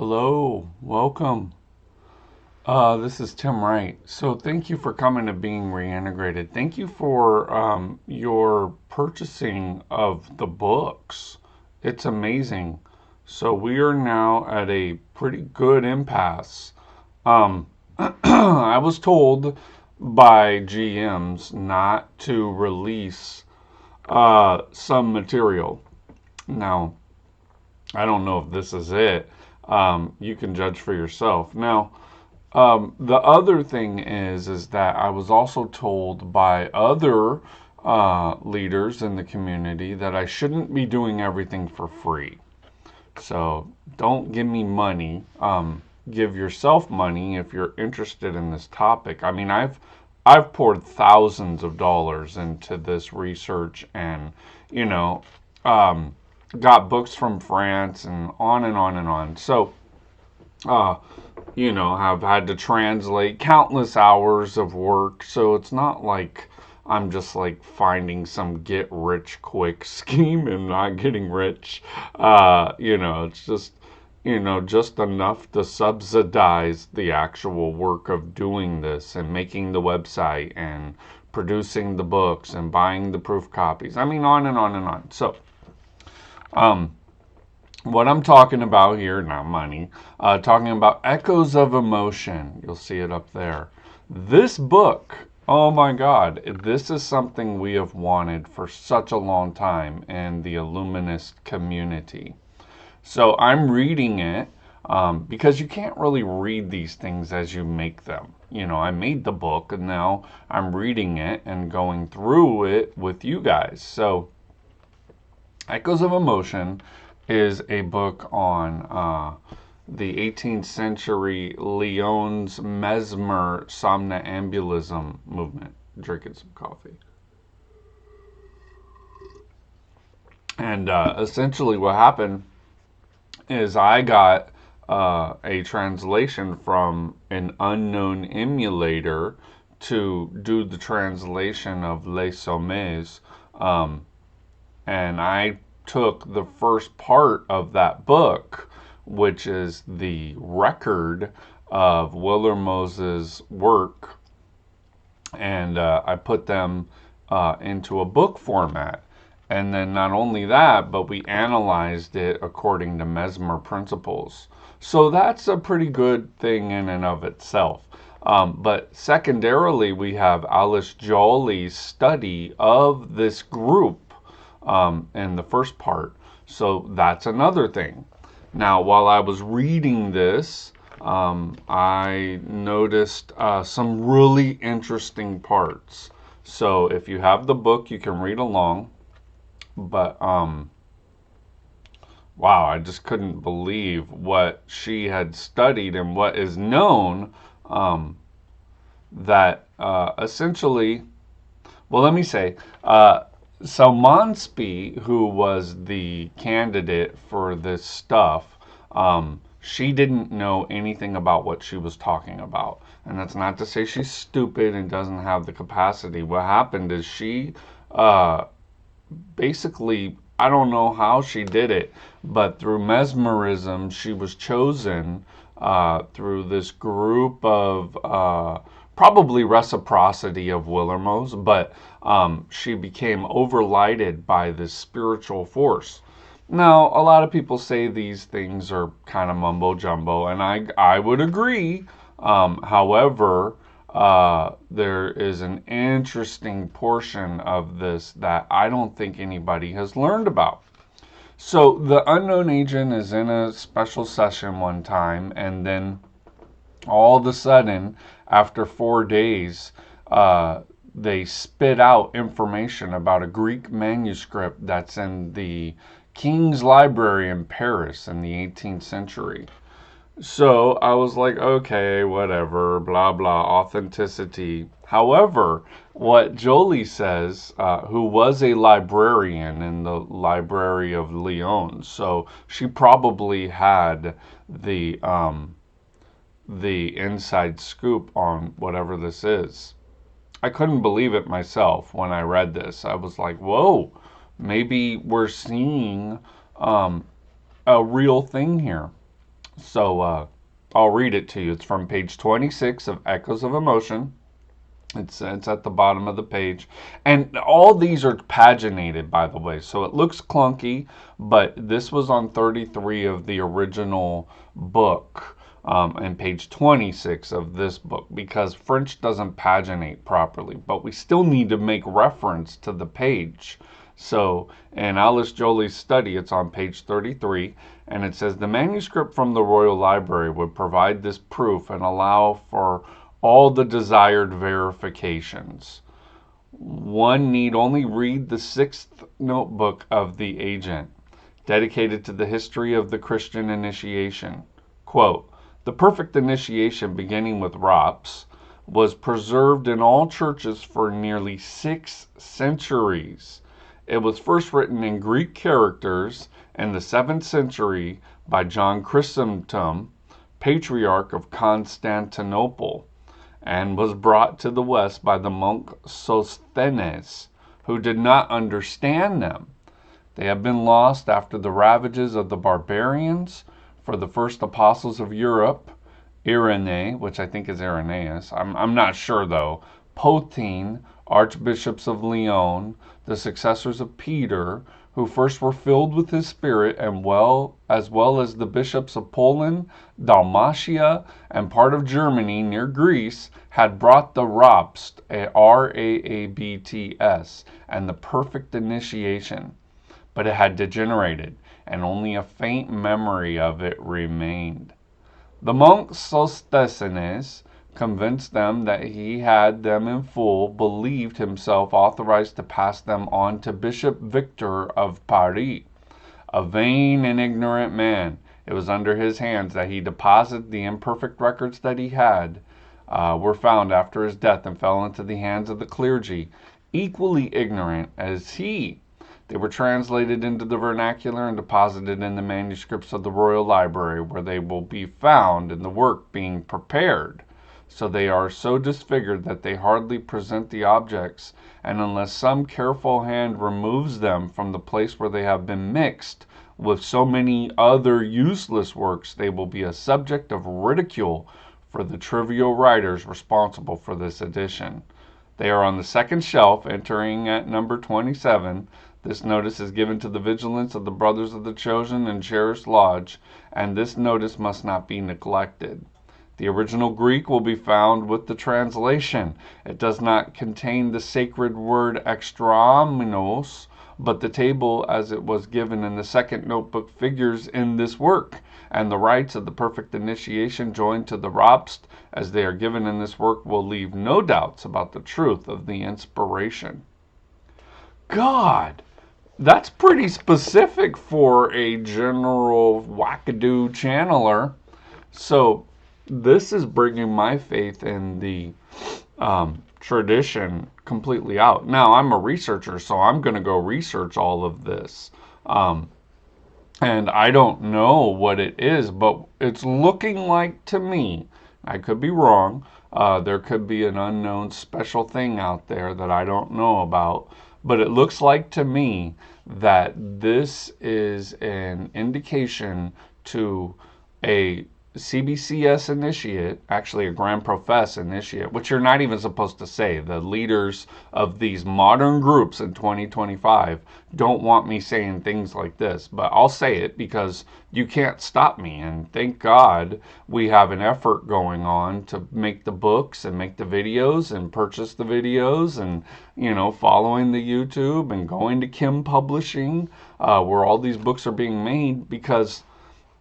Hello, welcome. This is Tim Wright. So, thank you for coming to Being Reintegrated. Thank you for your purchasing of the books. It's amazing. So, we are now at a pretty good impasse. Um, I was told by GMs not to release some material. Now, I don't know if this is it. You can judge for yourself. Now, the other thing is that I was also told by other leaders in the community that I shouldn't be doing everything for free. So don't give me money. Give yourself money if you're interested in this topic. I mean, I've poured thousands of dollars into this research, and you know, um, got books from France and on and on and on. So uh, have had to translate countless hours of work. So it's not like I'm just like finding some get rich quick scheme and not getting rich. It's just enough to subsidize the actual work of doing this and making the website and producing the books and buying the proof copies. I mean, on and on and on. So, um, what I'm talking about here, not money, talking about Echoes of Emotion. You'll see it up there. This book, oh my God, this is something we have wanted for such a long time in the Illuminist community. So I'm reading it because you can't really read these things as you make them. I made the book and now I'm reading it and going through it with you guys. So Echoes of Emotion is a book on the 18th century Lyons Mesmer somnambulism movement. Drinking some coffee. And essentially, what happened is I got a translation from an unknown emulator to do the translation of Les Sommets. Um, and I took the first part of that book, which is the record of Willermose's work, and I put them into a book format. And then not only that, but we analyzed it according to Mesmer principles. So that's a pretty good thing in and of itself. But secondarily, we Alice Joly's study of this group in the first part. So that's another thing. Now, while I was reading this, I noticed some really interesting parts. So if you have the book, you can read along. But wow, I just couldn't believe what she had studied and what is known that essentially, well, let me say, so Monsby, who was the candidate for this stuff, she didn't know anything about what she was talking about. And that's not to say she's stupid and doesn't have the capacity. What happened is she basically, I don't know how she did it, but through mesmerism, she was chosen through this group of probably reciprocity of Willermos, but she became overlighted by this spiritual force. Now, a lot of people say these things are kind of mumbo jumbo, and I would agree. However, there is an interesting portion of this that I don't think anybody has learned about. So, the unknown agent is in a special session one time, and then all of a sudden, after 4 days, they spit out information about a Greek manuscript that's in the King's Library in Paris in the 18th century. So I was like, okay, whatever, blah, blah, authenticity. However, what Joly says, who was a librarian in the Library of Lyon, so she probably had the inside scoop on whatever this is. I couldn't believe it myself when I read this. I was like, whoa, maybe we're seeing a real thing here. So I'll read it to you. It's from page 26 of Echoes of Emotion. It's at the bottom of the page. And all these are paginated, by the way. So it looks clunky, but this was on 33 of the original book, and page 26 of this book, because French doesn't paginate properly. But we still need to make reference to the page. So in Alice Jolie's study, it's on page 33, and it says the manuscript from the Royal Library would provide this proof and allow for all the desired verifications. One need only read the 6th notebook of the agent, dedicated to the history of the Christian initiation. Quote, the perfect initiation, beginning with Raps, was preserved in all churches for nearly 6 centuries. It was first written in Greek characters in the 7th century by John Chrysostom, Patriarch of Constantinople, and was brought to the West by the monk Sosthenes, who did not understand them. They have been lost after the ravages of the barbarians, for the first apostles of Europe, Irenae, which I think is Irenaeus, I'm not sure though, Potine, archbishops of Lyon, the successors of Peter, who first were filled with his spirit, and as well as the bishops of Poland, Dalmatia, and part of Germany near Greece, had brought the Raabst, Raabts, and the perfect initiation. But it had degenerated, and only a faint memory of it remained. The monk Sosthenes, convinced them that he had them in full, believed himself authorized to pass them on to Bishop Victor of Paris, a vain and ignorant man. It was under his hands that he deposited the imperfect records that he had, were found after his death, and fell into the hands of the clergy, equally ignorant as he. They were translated into the vernacular and deposited in the manuscripts of the Royal Library, where they will be found in the work being prepared. So they are so disfigured that they hardly present the objects, and unless some careful hand removes them from the place where they have been mixed with so many other useless works, they will be a subject of ridicule for the trivial writers responsible for this edition. They are on the second shelf, entering at number 27. This notice is given to the vigilance of the Brothers of the Chosen and Cherished Lodge, and this notice must not be neglected. The original Greek will be found with the translation. It does not contain the sacred word extramenos, but the table as it was given in the second notebook figures in this work, and the rites of the perfect initiation joined to the Raabst as they are given in this work will leave no doubts about the truth of the inspiration. God, that's pretty specific for a general wackadoo channeler. So this is bringing my faith in the tradition completely out. Now, I'm a researcher, so I'm going to go research all of this. And I don't know what it is, but it's looking like to me, I could be wrong, there could be an unknown special thing out there that I don't know about, but it looks like to me that this is an indication to a CBCS initiate, actually a Grand Profess initiate, which you're not even supposed to say. The leaders of these modern groups in 2025 don't want me saying things like this, but I'll say it because you can't stop me. And thank God we have an effort going on to make the books and make the videos and purchase the videos and, following the YouTube and going to Kim Publishing, where all these books are being made, because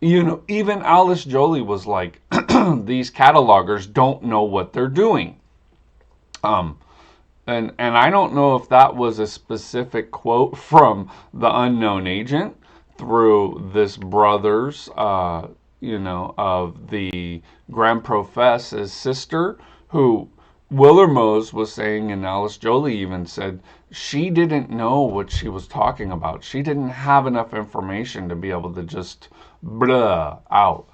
even Alice Jolie was like, these catalogers don't know what they're doing. And I don't know if that was a specific quote from the unknown agent through this brother's, of the Grand Profess's sister, who Willermose was saying, and Alice Jolie even said, she didn't know what she was talking about. She didn't have enough information to be able to just blah out.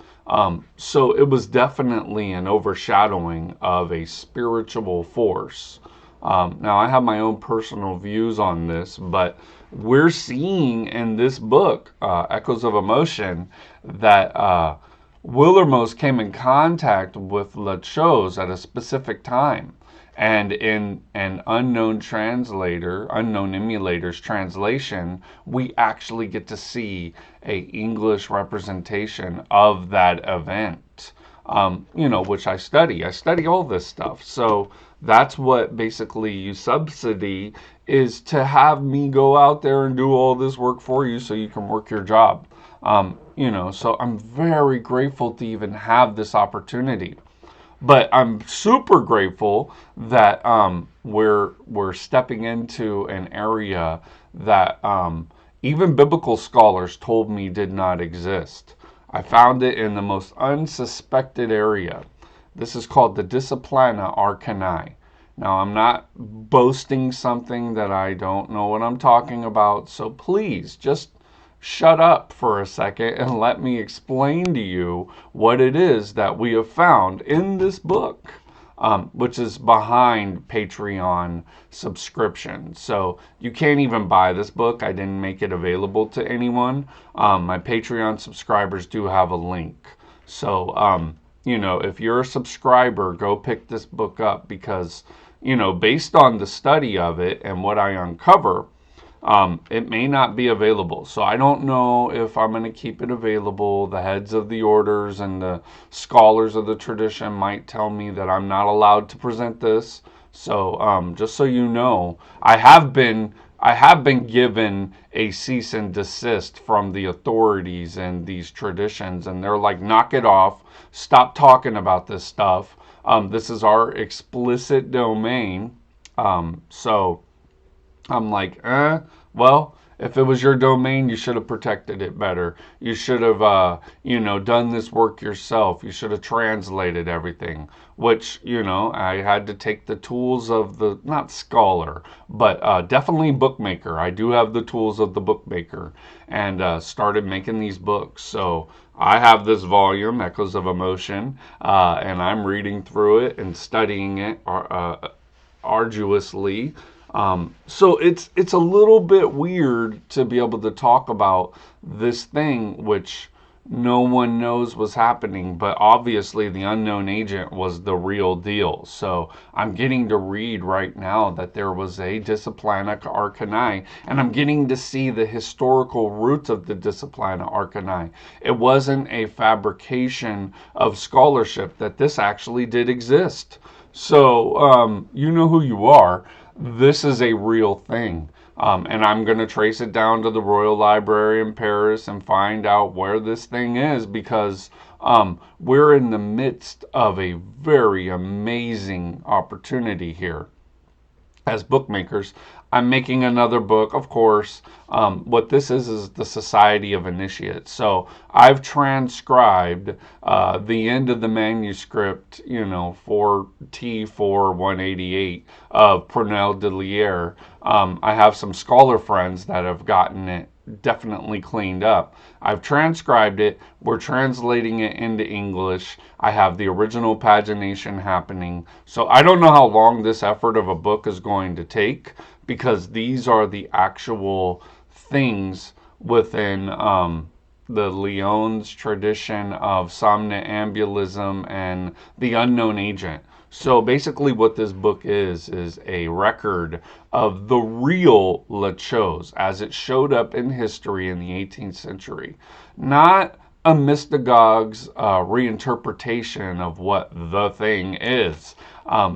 So it was definitely an overshadowing of a spiritual force. Now, I have my own personal views on this, but we're seeing in this book, Echoes of Emotion, that Willermost came in contact with La Chose at a specific time. And in an unknown translator, unknown emulator's translation, we actually get to see a English representation of that event. Which I study. I study all this stuff. So that's what basically Usubsidy is, to have me go out there and do all this work for you so you can work your job. So I'm very grateful to even have this opportunity. But I'm super grateful that we're stepping into an area that even biblical scholars told me did not exist. I found it in the most unsuspected area. This is called the Disciplina Arcanae. Now, I'm not boasting something that I don't know what I'm talking about, so please just shut up for a second and let me explain to you what it is that we have found in this book, which is behind Patreon subscription. So you can't even buy this book. I didn't make it available to anyone. My Patreon subscribers do have a link. So, if you're a subscriber, go pick this book up because, based on the study of it and what I uncover, it may not be available. So I don't know if I'm going to keep it available. The heads of the orders and the scholars of the tradition might tell me that I'm not allowed to present this. So just so you know, I have been given a cease and desist from the authorities and these traditions, and they're like, knock it off, stop talking about this stuff. This is our explicit domain. So I'm like, well, if it was your domain, you should have protected it better. You should have, done this work yourself. You should have translated everything, which, I had to take the tools of the, not scholar, but definitely bookmaker. I do have the tools of the bookmaker and started making these books. So I have this volume, Echoes of Emotion, and I'm reading through it and studying it arduously. So it's a little bit weird to be able to talk about this thing which no one knows was happening, but obviously the unknown agent was the real deal. So I'm getting to read right now that there was a Disciplina Arcanae, and I'm getting to see the historical roots of the Disciplina Arcanae. It wasn't a fabrication of scholarship, that this actually did exist. So you know who you are. This is a real thing. And I'm going to trace it down to the Royal Library in Paris and find out where this thing is, because we're in the midst of a very amazing opportunity here. As bookmakers, I'm making another book, of course. What this is the Society of Initiates. So I've transcribed the end of the manuscript, for T4 188 of Prunelle de Lier. I have some scholar friends that have gotten it definitely cleaned up. I've transcribed it. We're translating it into English. I have the original pagination happening. So I don't know how long this effort of a book is going to take, because these are the actual things within the Lyons tradition of somnambulism and the unknown agent. So basically what this book is a record of the real La Chose as it showed up in history in the 18th century. Not a mystagogue's reinterpretation of what the thing is.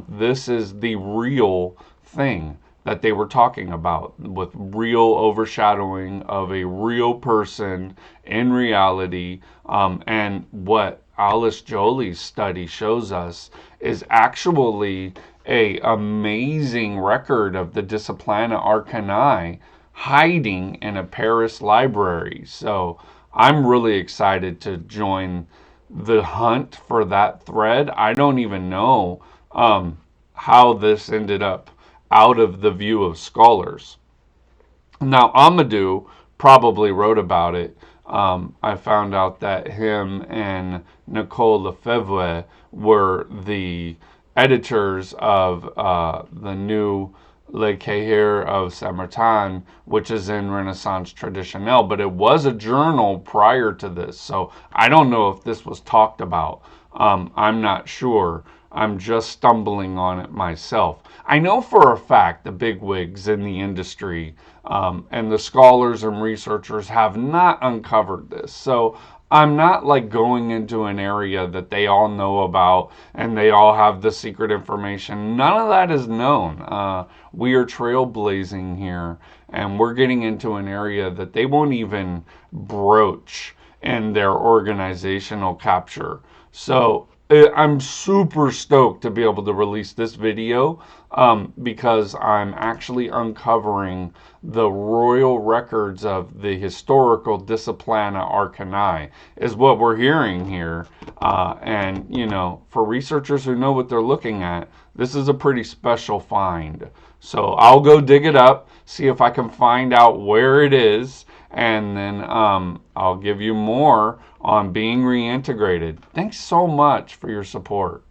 This is the real thing that they were talking about, with real overshadowing of a real person in reality. And what Alice Joly's study shows us is actually a amazing record of the Disciplina Arcanae hiding in a Paris library. So I'm really excited to join the hunt for that thread. I don't even know how this ended up out of the view of scholars. Now, Amadou probably wrote about it. I found out that him and Nicole Lefebvre were the editors of the new Le Cahiers of Samarkand, which is in Renaissance Traditionnelle, but it was a journal prior to this, so I don't know if this was talked about. I'm not sure. I'm just stumbling on it myself. I know for a fact the bigwigs in the industry and the scholars and researchers have not uncovered this. So I'm not like going into an area that they all know about and they all have the secret information. None of that is known. We are trailblazing here, and we're getting into an area that they won't even broach in their organizational capture. So I'm super stoked to be able to release this video because I'm actually uncovering the royal records of the historical Disciplina Arcanae is what we're hearing here. And, you know, for researchers who know what they're looking at, this is a pretty special find. So I'll go dig it up, see if I can find out where it is, and then I'll give you more on being reintegrated. Thanks so much for your support.